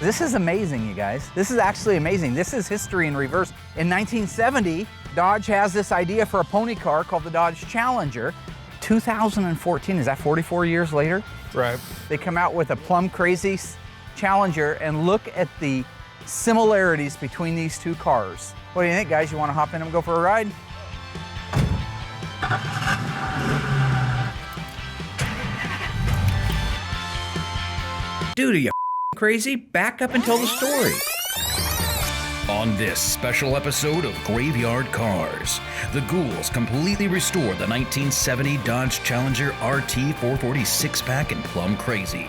This is amazing, you guys. This is actually amazing. This is history in reverse. In 1970, Dodge has this idea for a pony car called the Dodge Challenger. 2014, is that 44 years later? Right. They come out with a plum crazy Challenger, and look at the similarities between these two cars. What do you think, guys? You want to hop in and go for a ride? Dude, are you crazy? Back up and tell the story. On this special episode of Graveyard Cars, the Ghouls completely restore the 1970 Dodge Challenger RT 440 6-pack in Plum Crazy,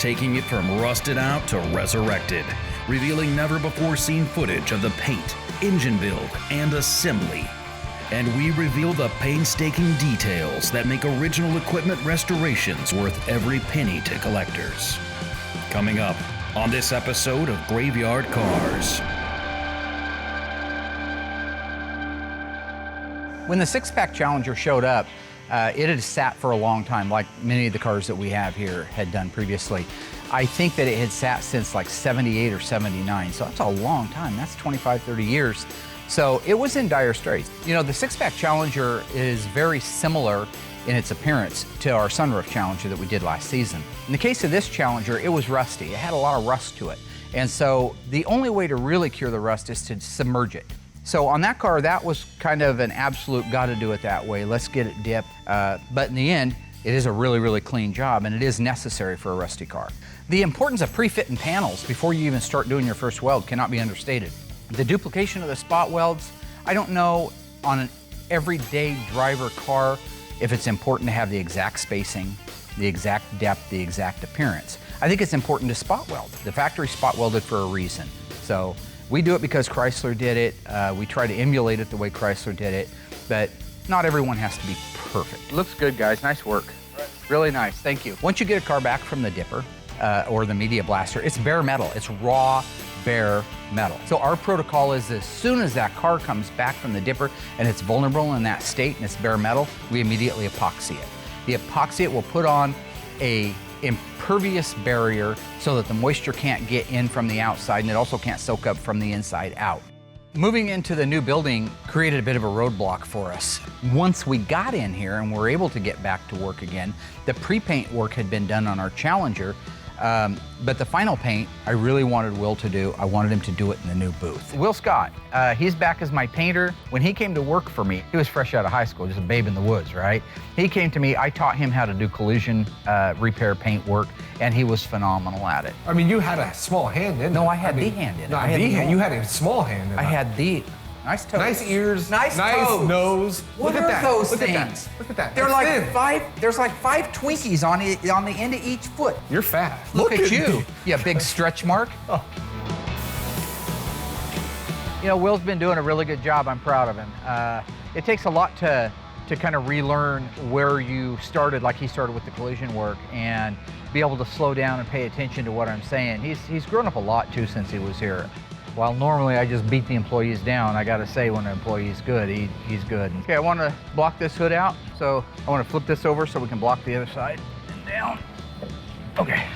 taking it from rusted out to resurrected, revealing never-before-seen footage of the paint, engine build, and assembly. And we reveal the painstaking details that make original equipment restorations worth every penny to collectors. Coming up on this episode of Graveyard Cars. When the six-pack Challenger showed up, it had sat for a long time, like many of the cars that we have here had done previously. I think that it had sat since like 78 or 79, so that's a long time. That's 25, 30 years. So it was in dire straits. You know, the six-pack Challenger is very similar in its appearance to our sunroof Challenger that we did last season. In the case of this Challenger, it was rusty. It had a lot of rust to it. And so the only way to really cure the rust is to submerge it. So on that car, that was kind of an absolute gotta do it that way. Let's get it dipped. But in the end, it is a really, really clean job, and it is necessary for a rusty car. The importance of pre-fitting panels before you even start doing your first weld cannot be understated. The duplication of the spot welds, I don't know on an everyday driver car if it's important to have the exact spacing, the exact depth, the exact appearance. I think it's important to spot weld. The factory spot welded for a reason. So we do it because Chrysler did it. We try to emulate it the way Chrysler did it, but not everyone has to be perfect. Looks good, guys. Nice work. Really nice. Thank you. Once you get a car back from the dipper or the media blaster, it's bare metal. It's raw, bare metal. So our protocol is as soon as that car comes back from the dipper and it's vulnerable in that state and it's bare metal, we immediately epoxy it. The epoxy it will put on a impervious barrier so that the moisture can't get in from the outside, and it also can't soak up from the inside out. Moving into the new building created a bit of a roadblock for us. Once we got in here and were able to get back to work again, the pre-paint work had been done on our Challenger, but the final paint I really wanted Will to do. I wanted him to do it in the new booth. Will Scott, he's back as my painter. When he came to work for me, he was fresh out of high school, just a babe in the woods, right? He came to me, I taught him how to do collision repair paint work, and he was phenomenal at it. I mean, you had a small hand in it. No, I had the hand in it. Not the hand, you had a small hand in it. I had the nice toes. Nice ears. Nice toes. Nose. What Look are at that. those Look things? At that. Look at that. They're That's like thin. there's like 5 Twinkies on the end of each foot. You're fat. Look at me. you. You big stretch mark. Oh. You know, Will's been doing a really good job. I'm proud of him. It takes a lot to kind of relearn where you started, like he started with the collision work, and be able to slow down and pay attention to what I'm saying. He's grown up a lot too since he was here. While normally I just beat the employees down, I gotta say when an employee's good, he's good. Okay, I wanna block this hood out, so I wanna flip this over so we can block the other side and down. Okay.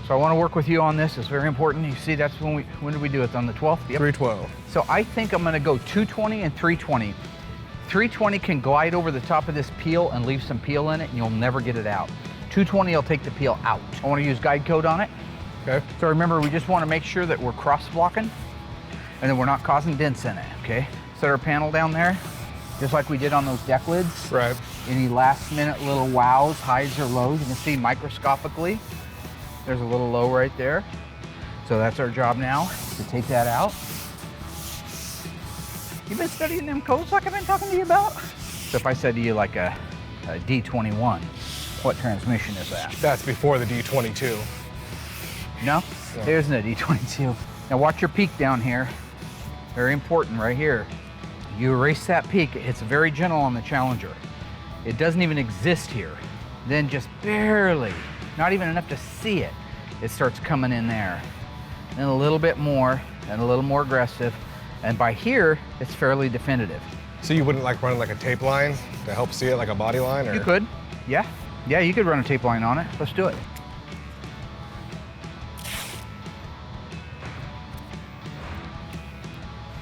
So I wanna work with you on this, it's very important. You see, that's when did we do it, on the 12th? Yep. 312. So I think I'm gonna go 220 and 320. 320 can glide over the top of this peel and leave some peel in it, and you'll never get it out. 220 will take the peel out. I wanna use guide code on it. Okay. So remember, we just want to make sure that we're cross-blocking and that we're not causing dents in it, okay? Set our panel down there, just like we did on those deck lids. Right. Any last-minute little wows, highs or lows, you can see microscopically, there's a little low right there. So that's our job now, to take that out. You've been studying them codes like I've been talking to you about? So if I said to you like a D21, what transmission is that? That's before the D22. No? Yeah. There's no D22. Now watch your peak down here. Very important right here. You erase that peak. It's very gentle on the Challenger. It doesn't even exist here. Then just barely, not even enough to see it, it starts coming in there. Then a little bit more, and a little more aggressive. And by here, it's fairly definitive. So you wouldn't like run like a tape line to help see it, like a body line? Or? You could, yeah. Yeah, you could run a tape line on it. Let's do it.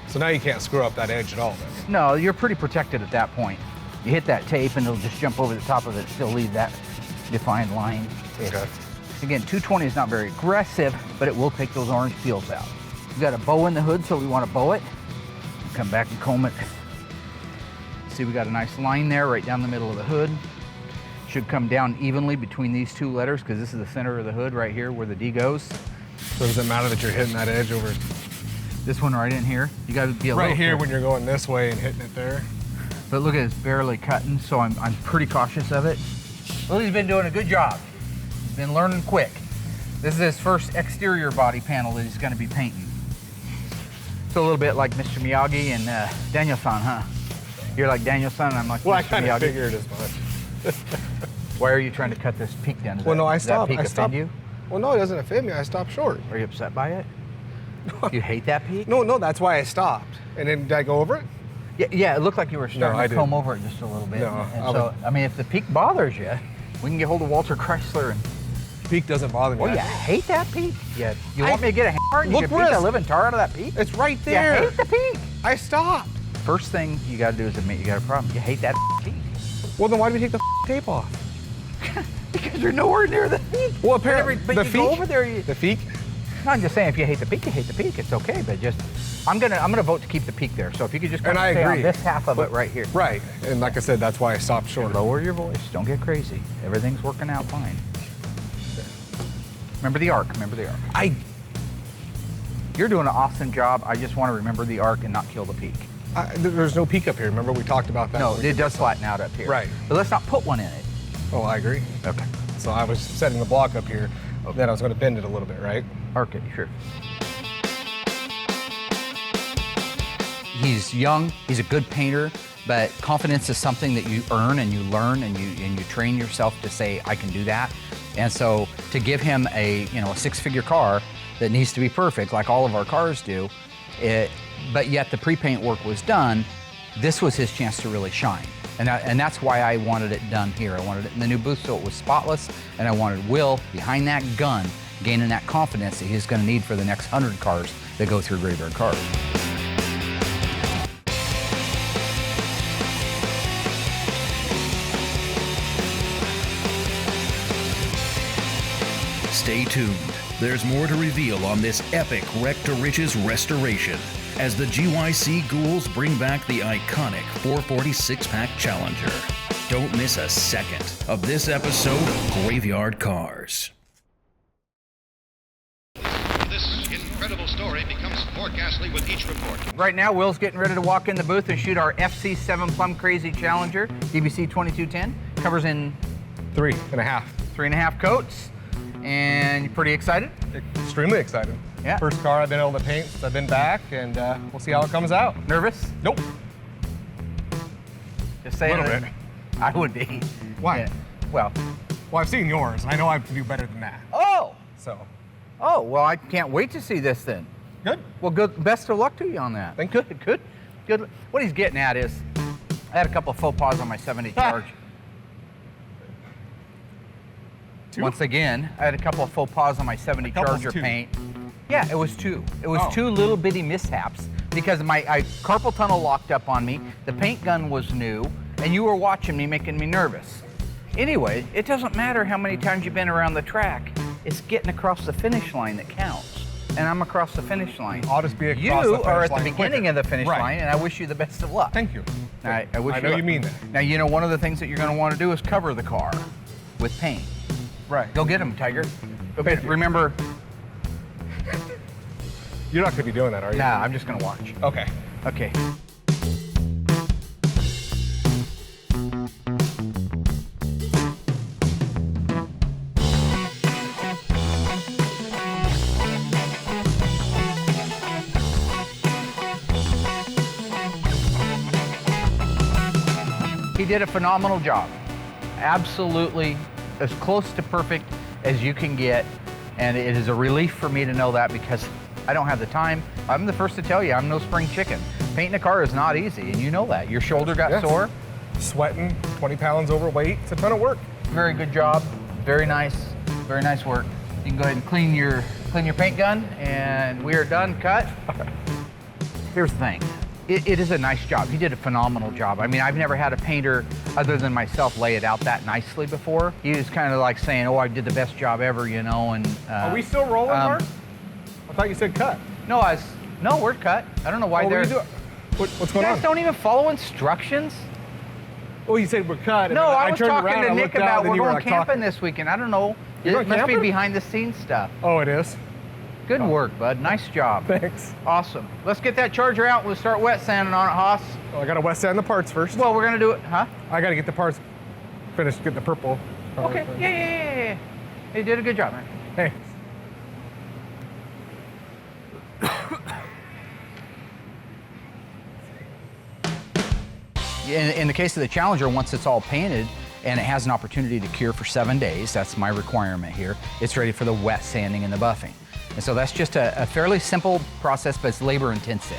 So now you can't screw up that edge at all then. No, you're pretty protected at that point. You hit that tape and it'll just jump over the top of it, still leave that defined line. Okay. Again, 220 is not very aggressive, but it will take those orange peels out. We've got a bow in the hood, so we want to bow it. Come back and comb it. See, we got a nice line there right down the middle of the hood. Should come down evenly between these two letters because this is the center of the hood right here where the D goes. So does it matter that you're hitting that edge over This one right in here. You got to be a right little here careful. when you're going this way and hitting it there? But look at it, it's barely cutting, so I'm pretty cautious of it. Willie's been doing a good job. He's been learning quick. This is his first exterior body panel that he's going to be painting. It's a little bit like Mr. Miyagi and Daniel-san, huh? You're like Daniel-san, and I'm like Well, Mr. I kind Miyagi. of figured as much. Why are you trying to cut this peak down? Well, no, I Does stopped. that peak I offend stopped. you? Well, no, it doesn't offend me. I stopped short. Are you upset by it? You hate that peak? No, that's why I stopped. And then did I go over it? Yeah, it looked like you were starting I to comb didn't. over it just a little bit. No, and so, I mean, if the peak bothers you, we can get hold of Walter Chrysler and. Peak doesn't bother me. Oh, you hate that peak? Yeah. You want me to get a hammer and you Look can where beat the it's- living tar out of that peak? It's right there. You hate the peak. I stopped. First thing you got to do is admit you got a problem. You hate that peak. Well, then why did we take the tape off? Because you're nowhere near the peak. Well, apparently, But the you go feet. over there. You, The feet? no, I'm just saying, if you hate the peak, you hate the peak. It's okay, but just I'm gonna vote to keep the peak there. So if you could just kind And I of stay on agree. this half of it right here. Right. And like I said, that's why I stopped short. Lower your voice. Don't get crazy. Everything's working out fine. Remember the arc. Remember the arc. You're doing an awesome job. I just want to remember the arc and not kill the peak. There's no peak up here. Remember we talked about that? No, it does flatten out up here. Right. But let's not put one in it. Oh, I agree. Okay. So I was setting the block up here. Then I was going to bend it a little bit, right? Arc it, sure. He's young, he's a good painter, but confidence is something that you earn and you learn and you train yourself to say, I can do that. And so to give him a six-figure car that needs to be perfect, like all of our cars do, but yet the pre-paint work was done, this was his chance to really shine. And that's why I wanted it done here. I wanted it in the new booth so it was spotless, and I wanted Will behind that gun, gaining that confidence that he's gonna need for the next 100 cars that go through Graveyard Cars. Stay tuned. There's more to reveal on this epic Wreck to Riches restoration as the GYC Ghouls bring back the iconic 440 six-pack Challenger. Don't miss a second of this episode of Graveyard Cars. This incredible story becomes more ghastly with each report. Right now, Will's getting ready to walk in the booth and shoot our FC7 Plum Crazy Challenger, DBC 2210. Covers in 3.5. 3.5 coats. And you pretty excited? Extremely excited. Yeah. First car I've been able to paint since I've been back, and we'll see how it comes out. Nervous? Nope. Just saying. Little bit. I would be. Why? Yeah. Well. Well, I've seen yours, and I know I can do better than that. Oh! So, Oh, well, I can't wait to see this then. good. Well, good. Best of luck to you on that. Thank you. Good. What he's getting at is, I had a couple of faux pas on my 70 Charge. Two? Once again, I had a couple of faux pas on my 70 couple's Charger two. paint. Yeah, it was two. It was Oh. two little bitty mishaps because my carpal tunnel locked up on me, the paint gun was new, and you were watching me, making me nervous. Anyway, it doesn't matter how many times you've been around the track. It's getting across the finish line that counts. And I'm across the finish line. I'll just be across You the finish are at the line beginning quicker. of the finish Right. line, and I wish you the best of luck. Thank you. I wish I know luck. you mean that. Now, you know, one of the things that you're going to want to do is cover the car with paint. Right. Go get him, Tiger. Go Thank get you. Remember, You're not going to be doing that, are you? nah, I'm just going to watch. Okay. Okay. He did a phenomenal job. Absolutely as close to perfect as you can get. And it is a relief for me to know that because I don't have the time. I'm the first to tell you, I'm no spring chicken. Painting a car is not easy, and you know that. Your shoulder got Yes. sore. Sweating, 20 pounds overweight. It's a ton of work. Very good job. Very nice work. You can go ahead and clean your paint gun, and we are done. Cut. Here's the thing. It is a nice job. He did a phenomenal job. I mean, I've never had a painter other than myself lay it out that nicely before. He was kind of like saying, oh, I did the best job ever, you know, and... Are we still rolling, Mark? I thought you said cut. No, no, we're cut. I don't know why they're... What's going on? You guys don't even follow instructions? Oh, you said we're cut. No, I was turned talking around, to I Nick looked out, about and we're you were, going like, camping talking. this weekend. I don't know. You're It going must be camping? behind the scenes stuff. Oh, it is? Good work, bud. Nice job. Thanks. Awesome. Let's get that Charger out. We'll start wet sanding on it, Haas. Oh, I got to wet sand the parts first. Well, we're going to do it, huh? I got to get the parts finished, get the purple. Okay. Yeah. You did a good job, man. Hey. In the case of the Challenger, once it's all painted and it has an opportunity to cure for 7 days, that's my requirement here, it's ready for the wet sanding and the buffing. And so that's just a fairly simple process, but it's labor intensive.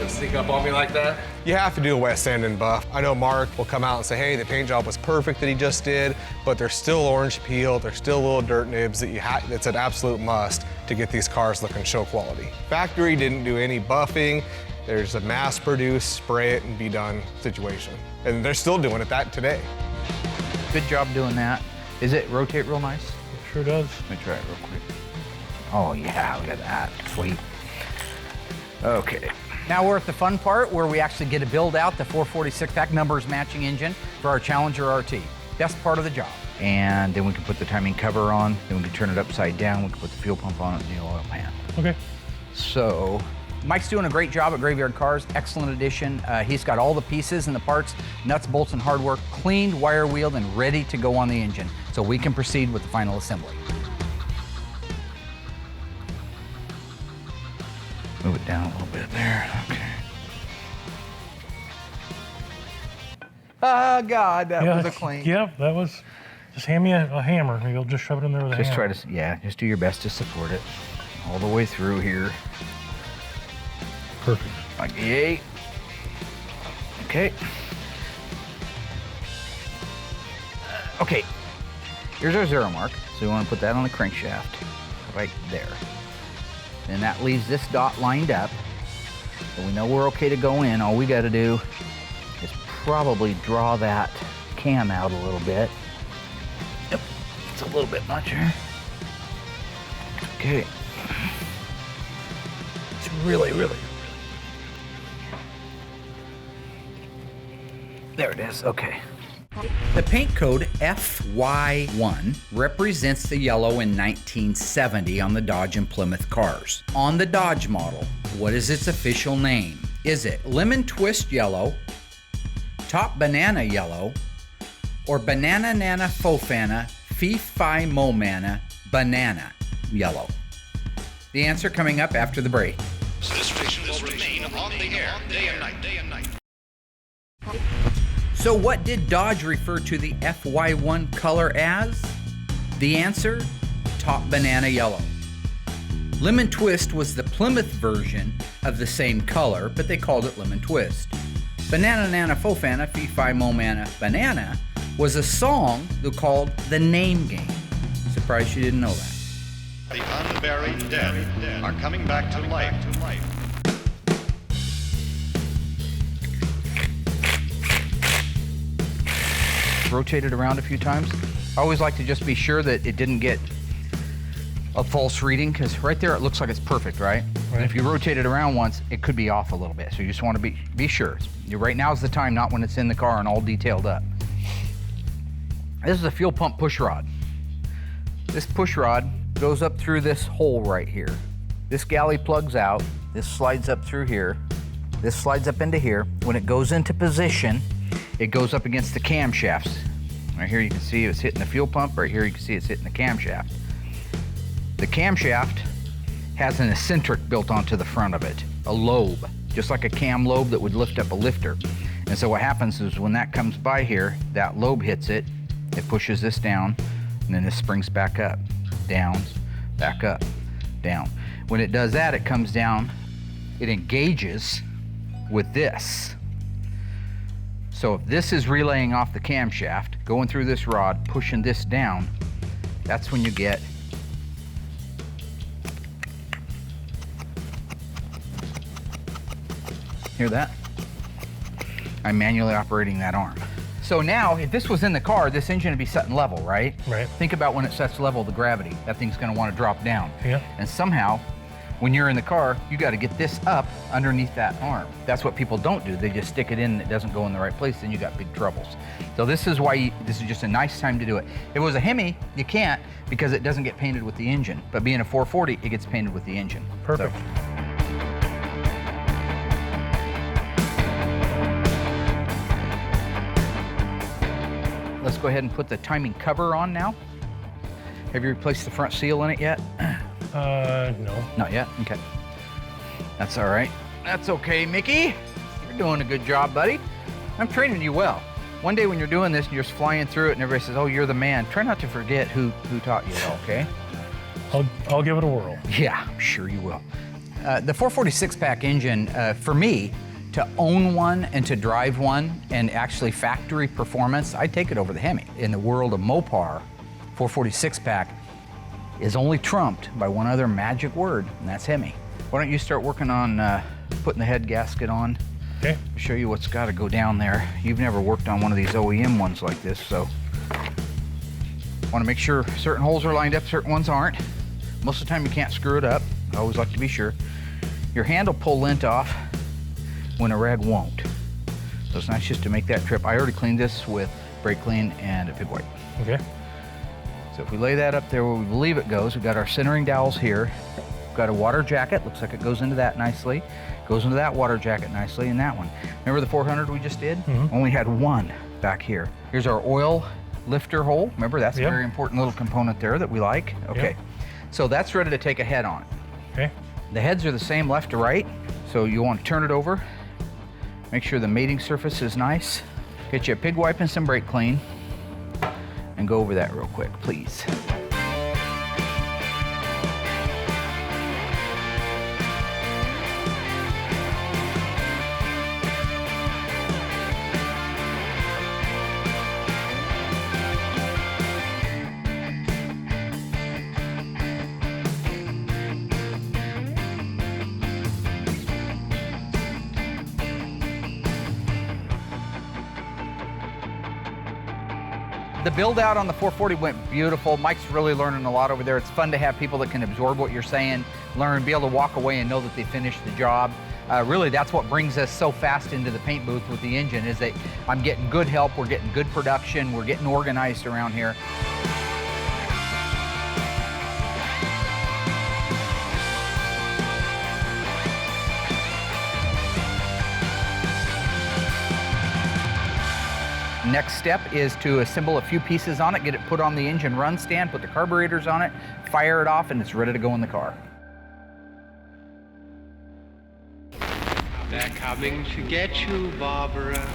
Sneak up on me like that? You have to do a wet sand and buff. I know Mark will come out and say, hey, the paint job was perfect that he just did, but there's still orange peel, there's still little dirt nibs that that's an absolute must to get these cars looking show quality. Factory didn't do any buffing. There's a mass-produced, spray it and be done situation. And they're still doing it today. Good job doing that. Is it rotate real nice? It sure does. Let me try it real quick. Oh yeah, look at that, sweet. Okay. Now we're at the fun part where we actually get to build out the 446 pack numbers matching engine for our Challenger RT. That's part of the job. And then we can put the timing cover on, then we can turn it upside down, we can put the fuel pump on it and the oil pan. Okay. So, Mike's doing a great job at Graveyard Carz, excellent addition. He's got all the pieces and the parts, nuts, bolts, and hardware cleaned, wire wheeled, and ready to go on the engine. So we can proceed with the final assembly. Move it down a little bit there, okay. Oh God, that was a clean. Yep, that was, just hand me a hammer. You'll just shove it in there with a hammer. Just try to, yeah, just do your best to support it all the way through here. Perfect. Like, yay. Okay. Okay, here's our zero mark. So we want to put that on the crankshaft, right there. And that leaves this dot lined up. So we know we're okay to go in. All we got to do is probably draw that cam out a little bit. Yep, it's a little bit much here. Okay. It's really. There it is, okay. The paint code FY1 represents the yellow in 1970 on the Dodge and Plymouth cars. On the Dodge model, what is its official name? Is it Lemon Twist Yellow, Top Banana Yellow, or Banana Nana Fofana Fee Fi Momana Banana Yellow? The answer coming up after the break. This station will remain on the air day and night. So what did Dodge refer to the FY1 color as? The answer, Top Banana Yellow. Lemon Twist was the Plymouth version of the same color, but they called it Lemon Twist. Banana Nana Fofana Fee Fi Momana Banana was a song called The Name Game. Surprised you didn't know that. The unburied dead are coming back to life. Rotate it around a few times. I always like to just be sure that it didn't get a false reading, because right there it looks like it's perfect, right? And if you rotate it around once, it could be off a little bit. So you just want to be sure. Right now is the time, not when it's in the car and all detailed up. This is a fuel pump push rod. This push rod goes up through this hole right here. This galley plugs out. This slides up through here. This slides up into here. When it goes into position, it goes up against the camshafts. Right here you can see it's hitting the fuel pump. Right here you can see it's hitting the camshaft. The camshaft has an eccentric built onto the front of it, a lobe, just like a cam lobe that would lift up a lifter. And so what happens is when that comes by here, that lobe hits it, it pushes this down, and then this springs back up, down, back up, down. When it does that, it comes down, it engages with this. So if this is relaying off the camshaft, going through this rod, pushing this down, that's when you get hear that? I'm manually operating that arm. So now, if this was in the car, this engine would be setting level, right? Right. Think about when it sets level, the gravity. That thing's gonna wanna drop down. Yeah. And somehow, when you're in the car, you gotta get this up underneath that arm. That's what people don't do. They just stick it in and it doesn't go in the right place, then you got big troubles. So this is why this is just a nice time to do it. If it was a Hemi, you can't because it doesn't get painted with the engine. But being a 440, it gets painted with the engine. Perfect. So, let's go ahead and put the timing cover on now. Have you replaced the front seal in it yet? No. Not yet? Okay. That's all right. That's okay, Mickey. You're doing a good job, buddy. I'm training you well. One day when you're doing this and you're just flying through it and everybody says, oh, you're the man, try not to forget who taught you, okay? I'll give it a whirl. Yeah, I'm sure you will. The 446 pack engine, for me, to own one and to drive one and actually factory performance, I'd take it over the Hemi. In the world of Mopar, 446 pack is only trumped by one other magic word, and that's Hemi. Why don't you start working on putting the head gasket on? Okay. Show you what's got to go down there. You've never worked on one of these OEM ones like this, so want to make sure certain holes are lined up, certain ones aren't. Most of the time you can't screw it up. I always like to be sure. Your hand will pull lint off when a rag won't. So it's nice just to make that trip. I already cleaned this with brake clean and a pig wipe. Okay. So if we lay that up there where we believe it goes, we've got our centering dowels here. We've got a water jacket, looks like it goes into that nicely. Goes into that water jacket nicely, and that one. Remember the 400 we just did? Mm-hmm. Only had one back here. Here's our oil lifter hole. Remember, that's a very important little component there that we like. Okay, Yep. So that's ready to take a head on. Okay. The heads are the same left to right, so you want to turn it over. Make sure the mating surface is nice. Get you a pig wipe and some brake clean, and go over that real quick, please. The build out on the 440 went beautiful. Mike's really learning a lot over there. It's fun to have people that can absorb what you're saying, learn, be able to walk away and know that they finished the job. Really, that's what brings us so fast into the paint booth with the engine, is that I'm getting good help, we're getting good production, we're getting organized around here. Next step is to assemble a few pieces on it, get it put on the engine run stand, put the carburetors on it, fire it off, and it's ready to go in the car. They're coming to get you, Barbara.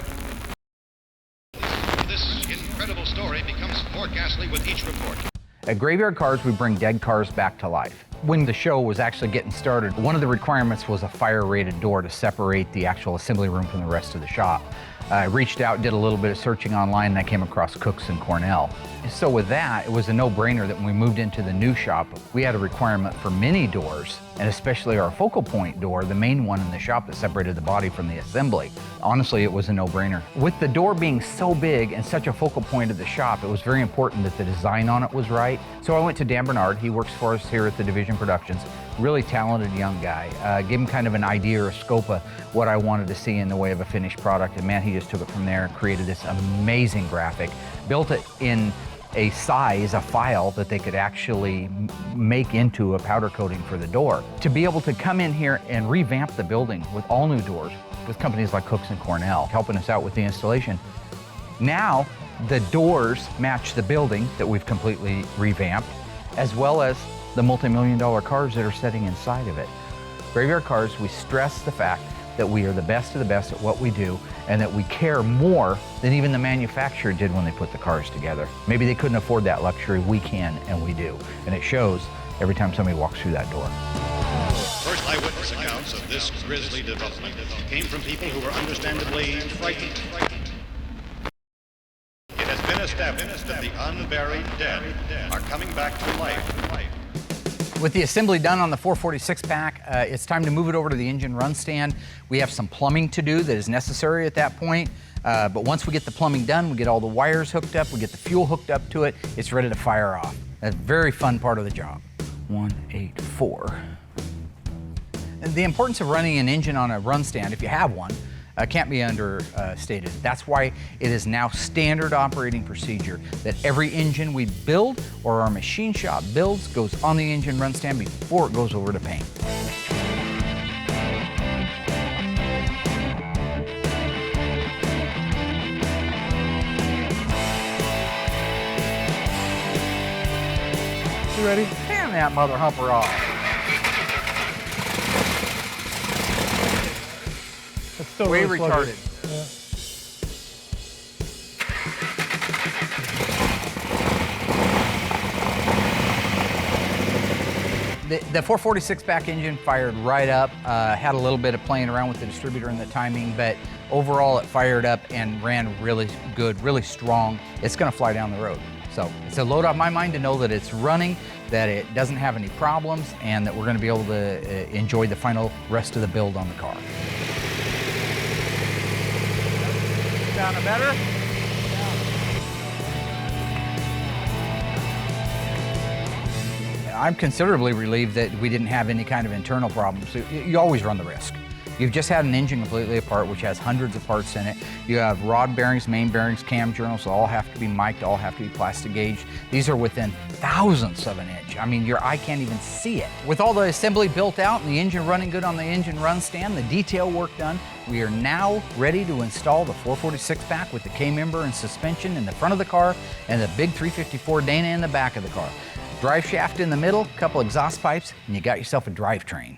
This incredible story becomes more ghastly with each report. At Graveyard Carz, we bring dead cars back to life. When the show was actually getting started, one of the requirements was a fire-rated door to separate the actual assembly room from the rest of the shop. I reached out, did a little bit of searching online, and I came across Cooks and Cornell. So with that, it was a no-brainer that when we moved into the new shop, we had a requirement for mini doors, and especially our focal point door, the main one in the shop that separated the body from the assembly. Honestly, it was a no-brainer. With the door being so big and such a focal point of the shop, it was very important that the design on it was right. So I went to Dan Bernard. He works for us here at the Division Productions. Really talented young guy. Gave him kind of an idea or a scope of what I wanted to see in the way of a finished product, and man, he just took it from there and created this amazing graphic. Built it in a size, a file that they could actually make into a powder coating for the door. To be able to come in here and revamp the building with all new doors with companies like Cooks and Cornell helping us out with the installation. Now the doors match the building that we've completely revamped, as well as the multi-million-dollar cars that are sitting inside of it. Graveyard Carz, we stress the fact that we are the best of the best at what we do, and that we care more than even the manufacturer did when they put the cars together. Maybe they couldn't afford that luxury, we can, and we do. And it shows every time somebody walks through that door. First eyewitness accounts of this grisly development came from people who were understandably frightened. Sinister evidence that the unburied dead are coming back to life. With the assembly done on the 446 pack, it's time to move it over to the engine run stand. We have some plumbing to do that is necessary at that point. But once we get the plumbing done, we get all the wires hooked up, we get the fuel hooked up to it, it's ready to fire off. That's a very fun part of the job. 184. And the importance of running an engine on a run stand, if you have one, can't be understated. That's why it is now standard operating procedure that every engine we build or our machine shop builds goes on the engine run stand before it goes over to paint. You ready? Damn that mother humper off. It's still Way really retarded. The 446 back engine fired right up, had a little bit of playing around with the distributor and the timing, but overall it fired up and ran really good, really strong. It's gonna fly down the road. So it's a load off my mind to know that it's running, that it doesn't have any problems, and that we're gonna be able to enjoy the final rest of the build on the car. Sounding better? I'm considerably relieved that we didn't have any kind of internal problems. You always run the risk. You've just had an engine completely apart, which has hundreds of parts in it. You have rod bearings, main bearings, cam journals, all have to be mic'd, all have to be plastic gauged. These are within thousandths of an inch. I mean, your eye can't even see it. With all the assembly built out and the engine running good on the engine run stand, the detail work done, we are now ready to install the 446 pack with the K-member and suspension in the front of the car and the big 354 Dana in the back of the car. Drive shaft in the middle, couple exhaust pipes, and you got yourself a drivetrain.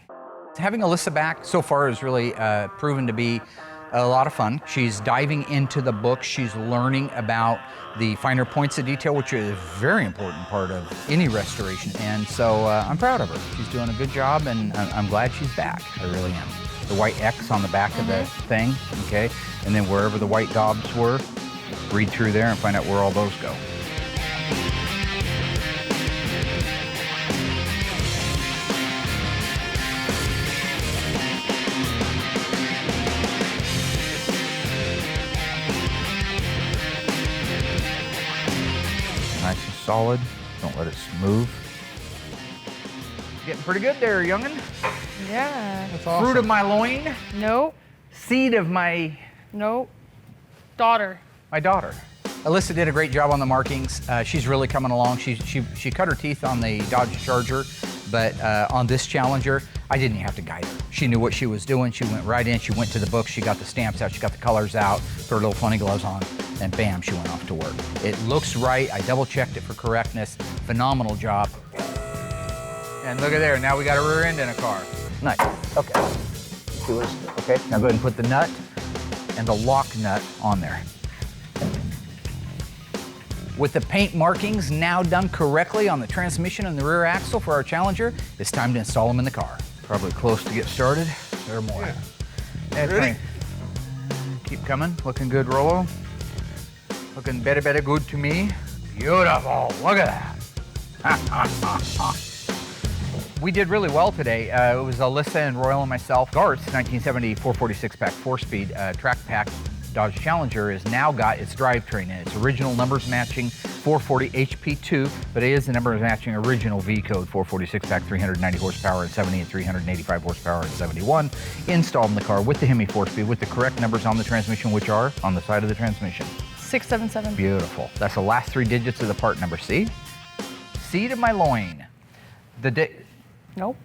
Having Alyssa back so far has really proven to be a lot of fun. She's diving into the book. She's learning about the finer points of detail, which is a very important part of any restoration. And so I'm proud of her. She's doing a good job, and I'm glad she's back. I really am. The white X on the back of the thing, okay? And then wherever the white gobs were, read through there and find out where all those go. Nice and solid. Don't let it move. Getting pretty good there, youngin'. Yeah. That's awesome. Fruit of my loin. Nope. Seed of my... Nope. Daughter. My daughter. Alyssa did a great job on the markings. She's really coming along. She cut her teeth on the Dodge Charger, but on this Challenger, I didn't have to guide her. She knew what she was doing. She went right in, she went to the book, she got the stamps out, she got the colors out, put her little funny gloves on, and bam, she went off to work. It looks right. I double checked it for correctness. Phenomenal job. And look at there, now we got a rear end in a car. Nice, okay. See what it's, okay, now go ahead and put the nut and the lock nut on there. With the paint markings now done correctly on the transmission and the rear axle for our Challenger, it's time to install them in the car. Probably close to get started. There are more. Yeah. Ready? Keep coming, looking good, Rollo. Looking better good to me. Beautiful, look at that. We did really well today. It was Alyssa and Royal and myself. Carz 1970 446 pack 4-speed track pack Dodge Challenger has now got its drivetrain in its original numbers matching 440 HP2, but it is the numbers matching original V code 446 pack 390 horsepower and 70 and 385 horsepower and 71 installed in the car with the Hemi 4-speed with the correct numbers on the transmission, which are on the side of the transmission. 677. Beautiful. That's the last 3 digits of the part number. See? Seed of my loin. Nope.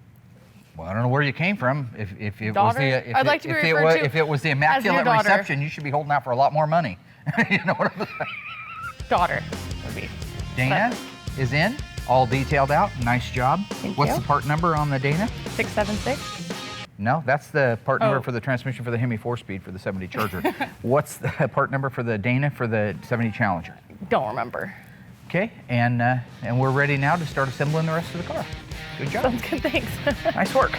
Well, I don't know where you came from. If it Daughter? was if it was the Immaculate Reception, you should be holding out for a lot more money. You know what I'm saying? Daughter would be. Dana is in, all detailed out. Nice job. What's the part number on the Dana? 676. No, that's the part number for the transmission for the Hemi 4-speed for the 70 Charger. What's the part number for the Dana for the 70 Challenger? Don't remember. Okay, and we're ready now to start assembling the rest of the car. Good job. Sounds good, thanks. Nice work.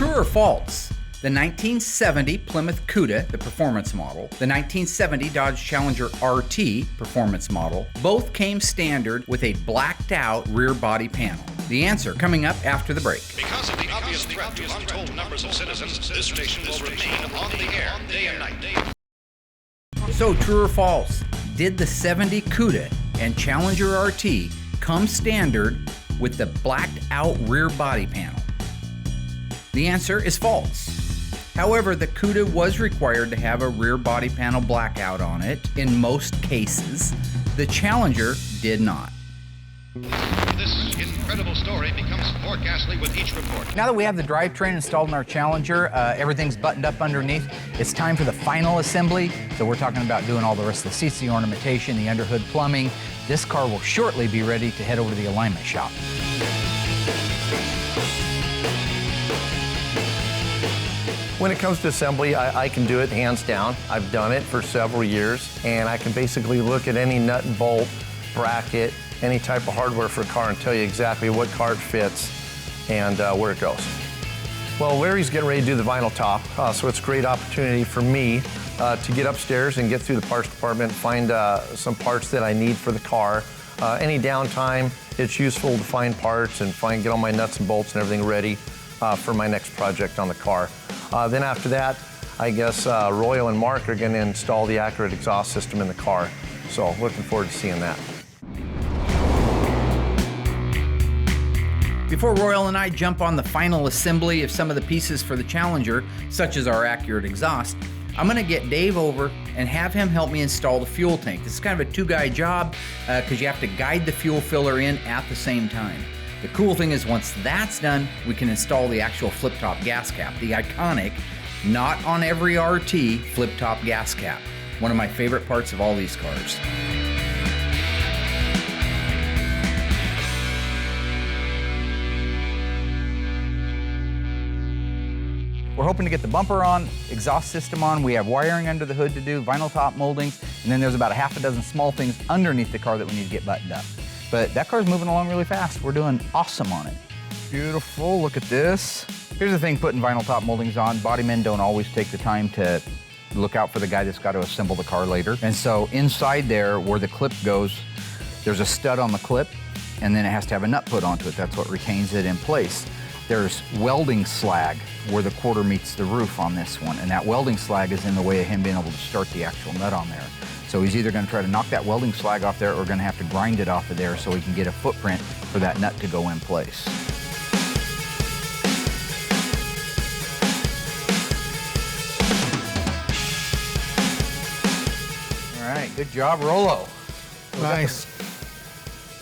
true or false? The 1970 Plymouth Cuda, the performance model, the 1970 Dodge Challenger RT performance model, both came standard with a blacked out rear body panel. The answer coming up after the break. Because of the obvious threat to untold numbers of citizens, this station will remain on the air day and night. So true or false? Did the 70 Cuda and Challenger RT come standard with the blacked out rear body panel? The answer is false. However, the Cuda was required to have a rear body panel blackout on it in most cases. The Challenger did not. This incredible story becomes more ghastly with each report. Now that we have the drivetrain installed in our Challenger, everything's buttoned up underneath, it's time for the final assembly. So we're talking about doing all the rest of the seats, the ornamentation, the underhood plumbing. This car will shortly be ready to head over to the alignment shop. When it comes to assembly, I can do it hands down. I've done it for several years, and I can basically look at any nut and bolt, bracket, any type of hardware for a car and tell you exactly what car it fits and where it goes. Well, Larry's getting ready to do the vinyl top, so it's a great opportunity for me to get upstairs and get through the parts department, find some parts that I need for the car. Any downtime, it's useful to find parts and get all my nuts and bolts and everything ready for my next project on the car. Then after that, I guess Royal and Mark are going to install the accurate exhaust system in the car. So looking forward to seeing that. Before Royal and I jump on the final assembly of some of the pieces for the Challenger, such as our accurate exhaust, I'm going to get Dave over and have him help me install the fuel tank. This is kind of a two-guy job because you have to guide the fuel filler in at the same time. The cool thing is once that's done, we can install the actual flip-top gas cap, the iconic, not on every RT, flip-top gas cap. One of my favorite parts of all these cars. We're hoping to get the bumper on, exhaust system on. We have wiring under the hood to do, vinyl top moldings, and then there's about a half a dozen small things underneath the car that we need to get buttoned up. But that car's moving along really fast. We're doing awesome on it. Beautiful, look at this. Here's the thing putting vinyl top moldings on. Body men don't always take the time to look out for the guy that's got to assemble the car later. And so inside there, where the clip goes, there's a stud on the clip, and then it has to have a nut put onto it. That's what retains it in place. There's welding slag where the quarter meets the roof on this one, and that welding slag is in the way of him being able to start the actual nut on there. So he's either going to try to knock that welding slag off there or going to have to grind it off of there so he can get a footprint for that nut to go in place. All right, good job, Rollo. Nice.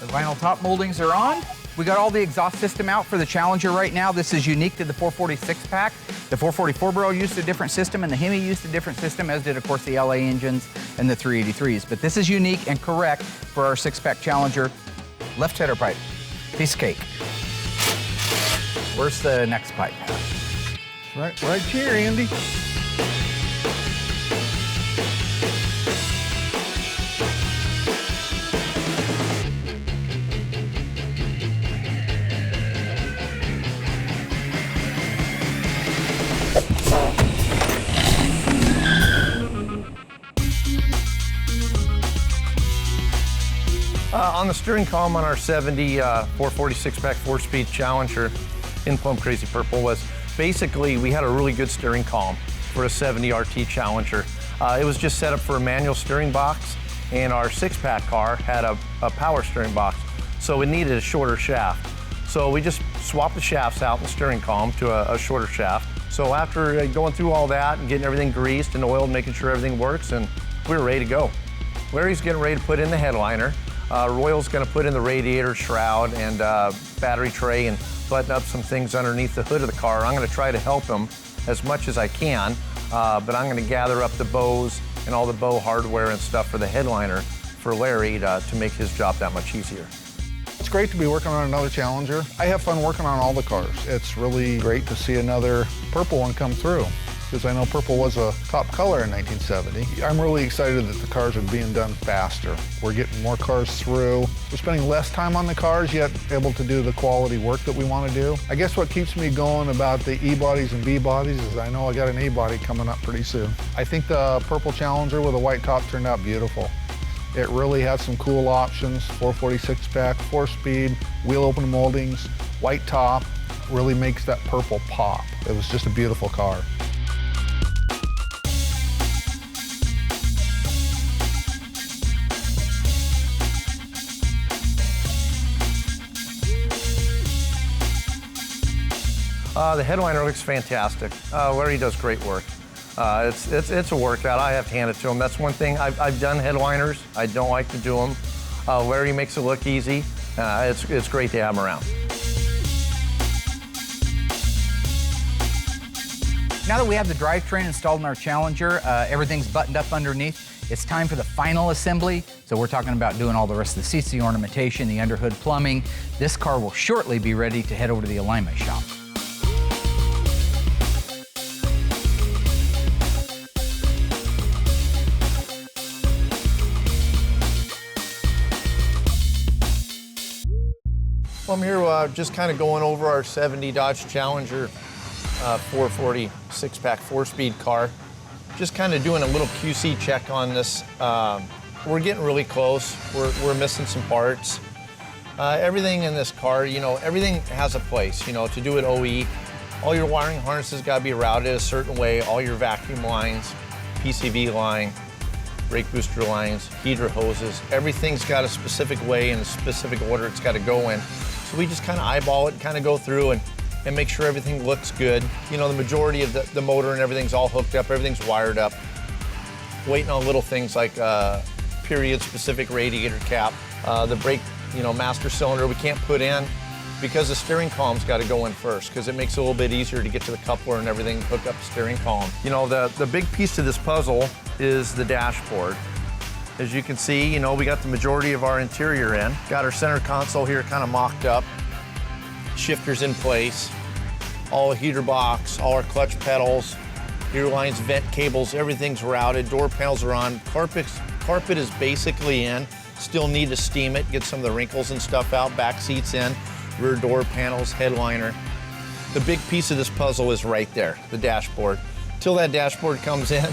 The vinyl top moldings are on. We got all the exhaust system out for the Challenger right now. This is unique to the 446 pack. The 444 barrel used a different system and the Hemi used a different system, as did of course the LA engines and the 383s. But this is unique and correct for our 6-pack Challenger. Left header pipe, piece of cake. Where's the next pipe? Right here, Andy. On the steering column on our 70 446-pack 4-speed Challenger in Plum Crazy Purple was basically we had a really good steering column for a 70 RT Challenger. It was just set up for a manual steering box, and our 6-pack car had a power steering box, so it needed a shorter shaft. So we just swapped the shafts out in the steering column to a shorter shaft. So after going through all that and getting everything greased and oiled, making sure everything works, and we were ready to go. Larry's getting ready to put in the headliner. Royal's going to put in the radiator shroud and battery tray and button up some things underneath the hood of the car. I'm going to try to help him as much as I can, but I'm going to gather up the bows and all the bow hardware and stuff for the headliner for Larry to make his job that much easier. It's great to be working on another Challenger. I have fun working on all the cars. It's really great to see another purple one come through. because I know purple was a top color in 1970. I'm really excited that the cars are being done faster. We're getting more cars through. We're spending less time on the cars, yet able to do the quality work that we want to do. I guess what keeps me going about the E-bodies and B-bodies is I know I got an A-body coming up pretty soon. I think the purple Challenger with a white top turned out beautiful. It really has some cool options, 446 pack, 4-speed, wheel open moldings, white top, really makes that purple pop. It was just a beautiful car. The headliner looks fantastic. Larry does great work. It's a workout. I have to hand it to him. That's one thing. I've done headliners. I don't like to do them. Larry makes it look easy. It's great to have him around. Now that we have the drivetrain installed in our Challenger, everything's buttoned up underneath, it's time for the final assembly. So we're talking about doing all the rest of the seats, the ornamentation, the underhood plumbing. This car will shortly be ready to head over to the alignment shop. Well, I'm here just kind of going over our 70 Dodge Challenger 440 6-pack 4-speed car. Just kind of doing a little QC check on this. We're getting really close. We're missing some parts. Everything in this car, you know, everything has a place. You know, to do it OE, all your wiring harnesses got to be routed a certain way. All your vacuum lines, PCV line, brake booster lines, heater hoses, everything's got a specific way and a specific order it's got to go in. So we just kind of eyeball it and kind of go through and make sure everything looks good. You know, the majority of the motor and everything's all hooked up, everything's wired up. Waiting on little things like period-specific radiator cap, the brake, you know, master cylinder we can't put in because the steering column's got to go in first because it makes it a little bit easier to get to the coupler and everything, hook up the steering column. You know, the big piece of this puzzle is the dashboard. As you can see, you know, we got the majority of our interior in. Got our center console here kind of mocked up. Shifters in place. All heater box, all our clutch pedals, gear lines, vent cables, everything's routed. Door panels are on. Carpet is basically in. Still need to steam it, get some of the wrinkles and stuff out. Back seats in, rear door panels, headliner. The big piece of this puzzle is right there, the dashboard. Till that dashboard comes in,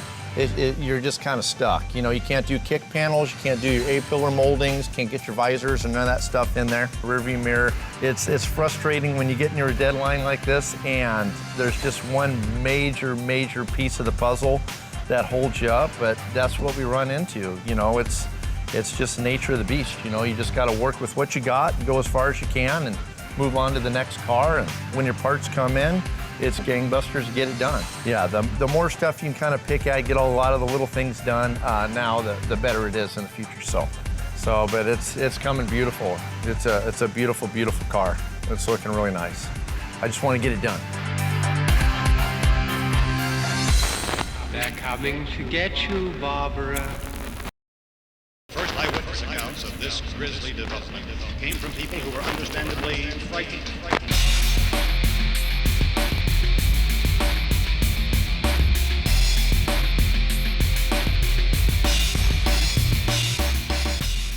you're just kind of stuck. You know, you can't do kick panels, you can't do your A-pillar moldings, can't get your visors and none of that stuff in there. Rear view mirror. It's frustrating when you get near a deadline like this and there's just one major piece of the puzzle that holds you up, but that's what we run into. You know, it's just the nature of the beast. You know, you just got to work with what you got and go as far as you can and move on to the next car. And when your parts come in, it's gangbusters to get it done. Yeah, the more stuff you can kind of pick at, get a lot of the little things done now, the better it is in the future. But it's coming beautiful. It's a beautiful car. It's looking really nice. I just want to get it done. They're coming to get you, Barbara. First eyewitness accounts of this grisly development came from people who were understandably frightened.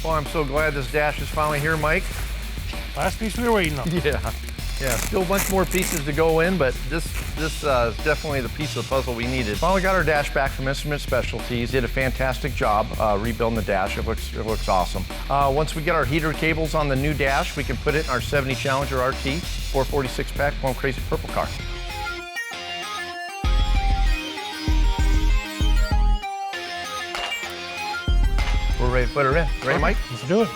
Well, I'm so glad this dash is finally here, Mike. Last piece we were waiting on. Yeah, still a bunch more pieces to go in, but this is definitely the piece of the puzzle we needed. Finally got our dash back from Instrument Specialties. Did a fantastic job rebuilding the dash. It looks awesome. Once we get our heater cables on the new dash, we can put it in our 70 Challenger RT 446 pack Plum Crazy Purple car. We're ready to put her in. Ready, Mike? Let's do it.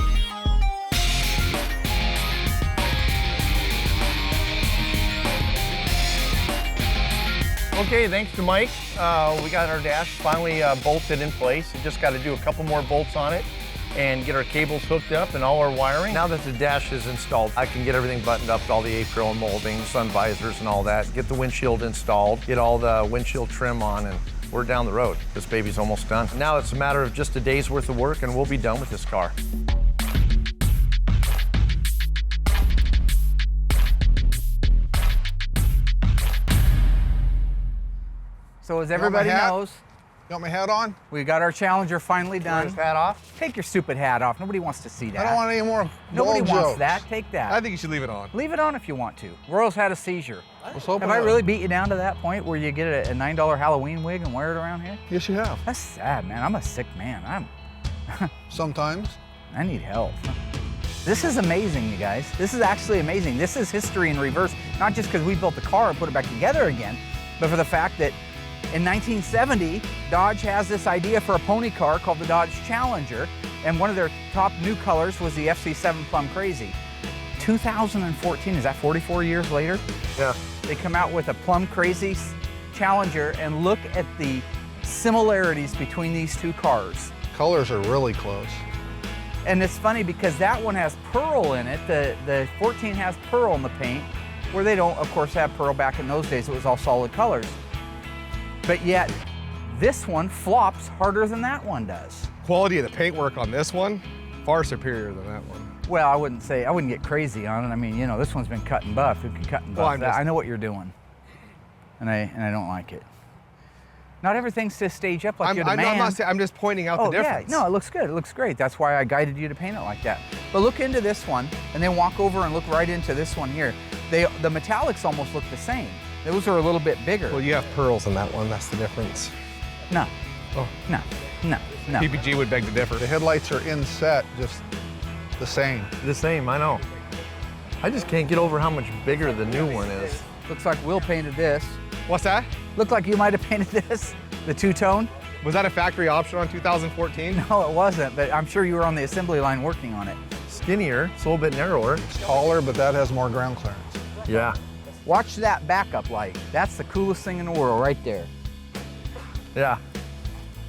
Okay, thanks to Mike, we got our dash finally bolted in place. We just got to do a couple more bolts on it and get our cables hooked up and all our wiring. Now that the dash is installed, I can get everything buttoned up, all the A-pillar moldings, sun visors and all that, get the windshield installed, get all the windshield trim on, and we're down the road. This baby's almost done. Now it's a matter of just a day's worth of work and we'll be done with this car. So So as You want everybody my hat? knows, You want my hat on? we got our Challenger finally done. His hat off? Take your stupid hat off. Nobody wants to see that. I don't want any more Nobody gold wants jokes. that. Take that. I think you should leave it on. Leave it on if you want to. Royal's had a seizure. Let's hope Have I really beat you down to that point where you get a $9 Halloween wig and wear it around here? Yes, you have. That's sad, man. I'm a sick man. Sometimes. I need help. This is amazing, you guys. This is actually amazing. This is history in reverse, not just because we built the car and put it back together again, but for the fact that in 1970, Dodge has this idea for a pony car called the Dodge Challenger, and one of their top new colors was the FC7 Plum Crazy. 2014, is that 44 years later? Yeah. They come out with a Plum Crazy Challenger, and look at the similarities between these two cars. Colors are really close. And it's funny because that one has pearl in it. The 14 has pearl in the paint, where they don't, of course, have pearl back in those days. It was all solid colors. But yet, this one flops harder than that one does. Quality of the paintwork on this one, far superior than that one. Well, I wouldn't get crazy on it. I mean, you know, this one's been cut and buffed. Who can cut and buff Well, that? I know what you're doing, and I don't like it. Not everything's to stage up like you're the man. I'm just pointing out the difference. Yeah, no, it looks good. It looks great. That's why I guided you to paint it like that. But look into this one, and then walk over and look right into this one here. The metallics almost look the same. Those are a little bit bigger. Well, you have pearls in that one. That's the difference. No. Oh. No. PPG would beg to differ. The headlights are inset, just the same. The same, I know. I just can't get over how much bigger the new one is. Looks like Will painted this. What's that? Looked like you might have painted this, the two-tone. Was that a factory option on 2014? No, it wasn't, but I'm sure you were on the assembly line working on it. Skinnier, it's a little bit narrower. It's taller, but that has more ground clearance. Yeah. Watch that backup light. That's the coolest thing in the world right there. Yeah,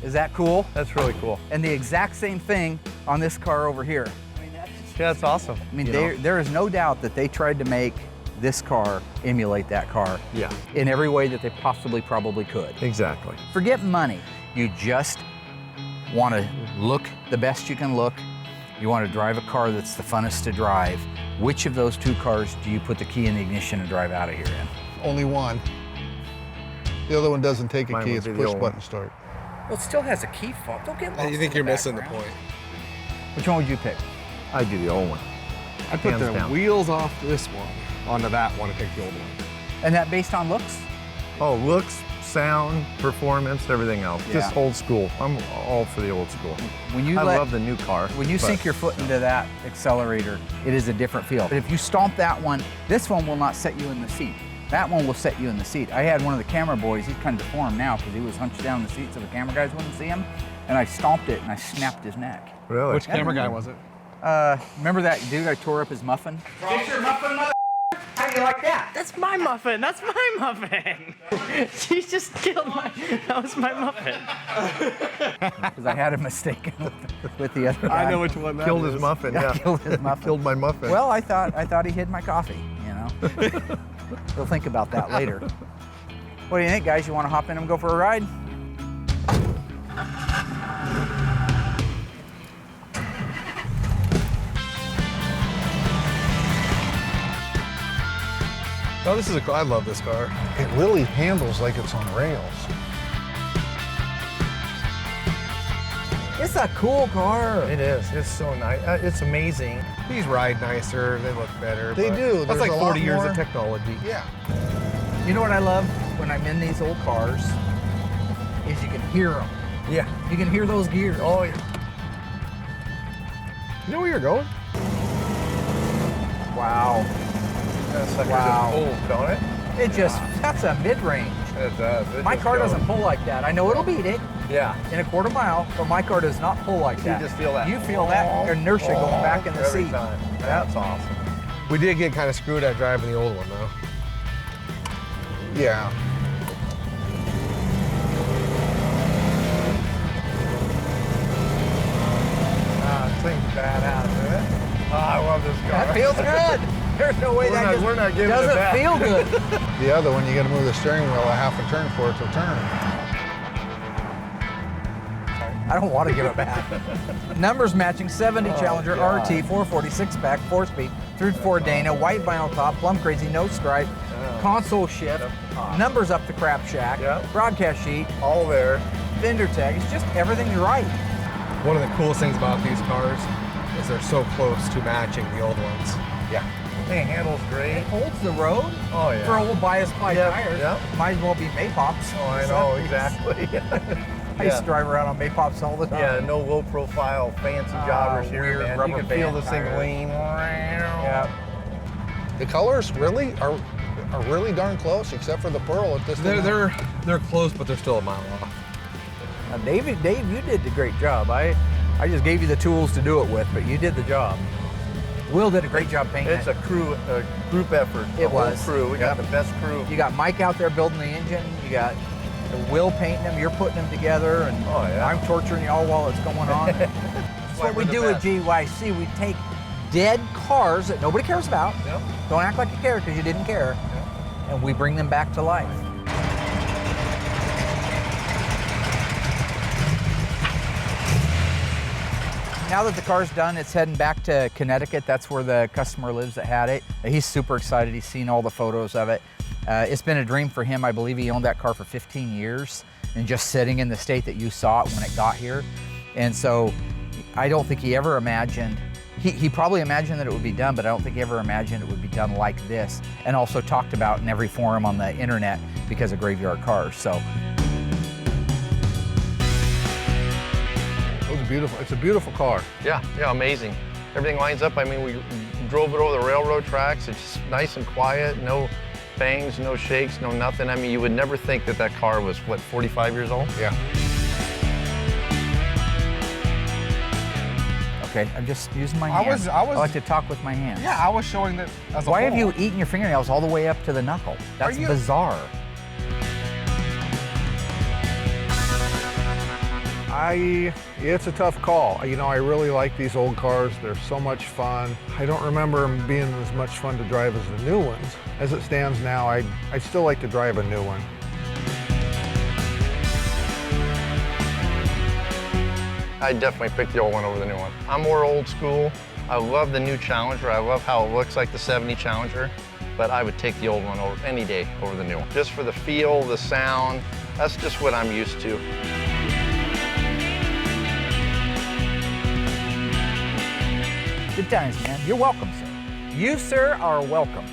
Is that cool? that's really cool. And the exact same thing on this car over here. Yeah, that's awesome. I mean, there is no doubt that they tried to make this car emulate that car Yeah, in every way that they probably could. exactly. Forget money. You just want to look the best you can look. You want to drive a car that's the funnest to drive. Which of those two cars do you put the key in the ignition and drive out of here in? Only one. The other one doesn't take a Mine key, would it's be the push old button one. start. Well, it still has a key fob. Don't get lost. You think in you're the missing the background. point. Which one would you pick? I do the old one. I put Hands the down. wheels off this one onto that one and pick the old one. And that based on looks? Oh, looks, sound, performance, everything else. Just Yeah. old school. I'm all for the old school. When you I let- love the new car. When you but sink your foot into that accelerator, it is a different feel. But if you stomp that one, this one will not set you in the seat. That one will set you in the seat. I had one of the camera boys, he's kind of deformed now because he was hunched down in the seat so the camera guys wouldn't see him. And I stomped it and I snapped his neck. Really? Which camera guy was it? Remember that dude I tore up his muffin? Get your muffin, mother. How do you like that? That's my muffin. That's my muffin. She just killed my. That was my muffin. Because I had a mistake with the other guy. I know which one that Killed is. his muffin, I yeah. killed his muffin. Killed my muffin. Well, I thought he hid my coffee, you know. We'll think about that later. What do you think, guys? You want to hop in and go for a ride? Oh, this is I love this car. It really handles like it's on rails. It's a cool car. It is. It's so nice. It's amazing. These ride nicer, they look better. They but do. That's There's like a 40 lot years more. of technology. Yeah. You know what I love when I'm in these old cars? Is you can hear them. Yeah. You can hear those gears. Oh, yeah. You know where you're going? Wow. That's like Wow. old, don't it? That's a mid-range. It does. It My just car goes. doesn't pull like that. I know it'll beat it Yeah. in a quarter mile, but my car does not pull like that. You just feel that. You feel that inertia going back in the every seat. time. That's awesome. We did get kind of screwed at driving the old one, though. Yeah. This thing's badass, isn't it? Oh, I love this car. That feels good. There's no way that we're not giving it doesn't back. feel good. The other one, you got to move the steering wheel a half a turn for it to turn. I don't want to give it back. Numbers matching 70 Challenger God. RT 446 pack 4-speed through 4 Dana, white vinyl top, plum crazy, no stripe, console shift, numbers up the crap shack, broadcast sheet, all there, fender tag. It's just everything's right. One of the coolest things about these cars is they're so close to matching the old ones. Yeah. Hey, handles great. It holds the road. Oh yeah. For old bias ply tires. Yeah. Might as well be Mapops. Oh, I know, exactly. I used to drive around on Mapops all the time. Yeah, no low profile fancy jobbers here, weird man. rubber You can feel band this thing tires. lean. Yeah. The colors really are really darn close, except for the pearl at this. They're close, but they're still a mile off. Dave, you did a great job. I just gave you the tools to do it with, but you did the job. Will did a great job painting It's a group effort. It was. Crew. We got the best crew. You got Mike out there building the engine. You got Will painting them. You're putting them together, and I'm torturing y'all while it's going on. That's what we do at GYC. We take dead cars that nobody cares about. Yep. Don't act like you care because you didn't care. Yep. And we bring them back to life. Now that the car's done, it's heading back to Connecticut. That's where the customer lives that had it. He's super excited. He's seen all the photos of it. It's been a dream for him. I believe he owned that car for 15 years and just sitting in the state that you saw it when it got here. And so I don't think he ever imagined, he probably imagined that it would be done, but I don't think he ever imagined it would be done like this, and also talked about in every forum on the internet because of Graveyard Cars. So. Beautiful. It's a beautiful car. Yeah, amazing. Everything lines up. I mean, we drove it over the railroad tracks. It's just nice and quiet, no bangs, no shakes, no nothing. I mean, you would never think that car was, what, 45 years old? Yeah. Okay, I'm just using my hands. I like to talk with my hands. Yeah, I was showing that as a Why whole. have you eaten your fingernails all the way up to the knuckle? That's bizarre. It's a tough call. You know, I really like these old cars. They're so much fun. I don't remember them being as much fun to drive as the new ones. As it stands now, I'd still like to drive a new one. I'd definitely pick the old one over the new one. I'm more old school. I love the new Challenger. I love how it looks like the 70 Challenger, but I would take the old one over any day over the new one. Just for the feel, the sound, that's just what I'm used to. Good times, man. You're welcome, sir. You, sir, are welcome.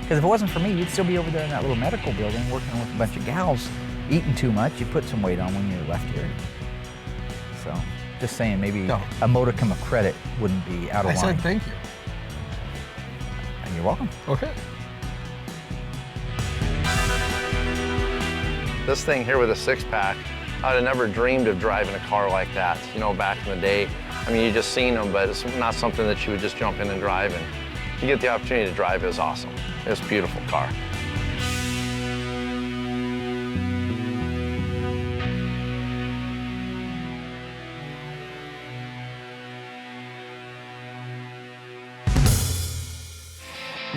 Because if it wasn't for me, you'd still be over there in that little medical building working with a bunch of gals, eating too much. You put some weight on when you left here. So, just saying, maybe a modicum of credit wouldn't be out of line. I said thank you. And you're welcome. Okay. This thing here with a six-pack, I'd have never dreamed of driving a car like that, you know, back in the day. I mean, you just seen them, but it's not something that you would just jump in and drive. And to get the opportunity to drive, it was awesome. It was a beautiful car.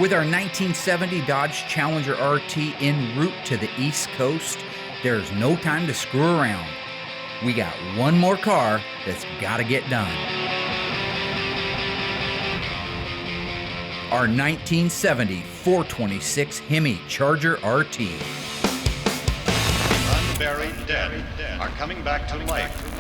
With our 1970 Dodge Challenger RT en route to the East Coast, there's no time to screw around. We got one more car that's got to get done. Our 1970 426 Hemi Charger RT. Unburied dead are coming back to life.